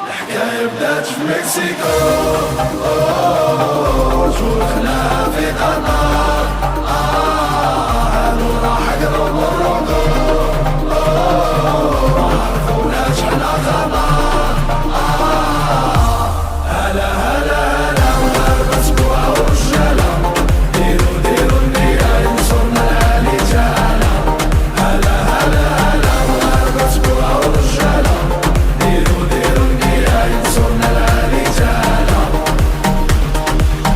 الحكاية بدات في مكسيكو، شوفنا في قطر، هادو راح قرب الركو، معرفوناش حنا خطر، هلا هلا هلا مغاربة سبوعة ورجالة، ديرو النية ينصرنا العالي تعالى، هلا هلا هلا مغاربة سبوعة ورجالة، ديرو النية ينصرنا العالي تعالى.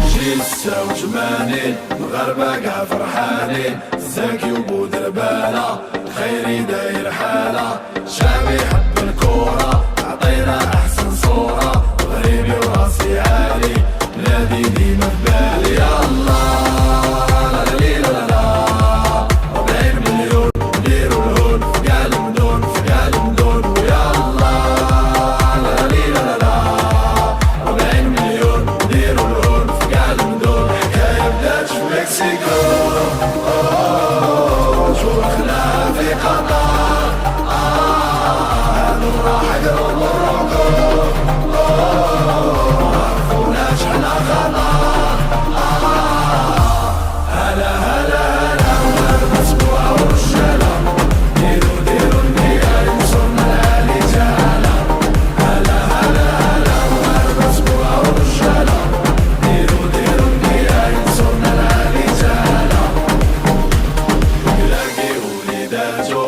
جيل 86 مغاربة قاع فرحانين، زاكي وبودربالة خيري داير حالة، شعبي يحب الكورة عطينا أحسن صورة، غريبي وراسي عالي بلادي ديما ببالي، يا الله لا لا لا لا 40 مليون نديرو الهون في كاع المدن في كاع المدن، ويا الله لا لا لا 40 مليون نديرو الهون في كاع المدن. الحكاية بدات في مكسيكو، شوخنا في قطر، هادو راح قرب الركو، معرفوناش حنا خطر، هلا هلا هلا مغاربة سبوعة ورجالة، ديرو النية ينصرنا العالي تعالى، هلا هلا هلا مغاربة سبوعة ورجالة، ديرو النية ينصرنا العالي تعالى. يلاقي وليداتو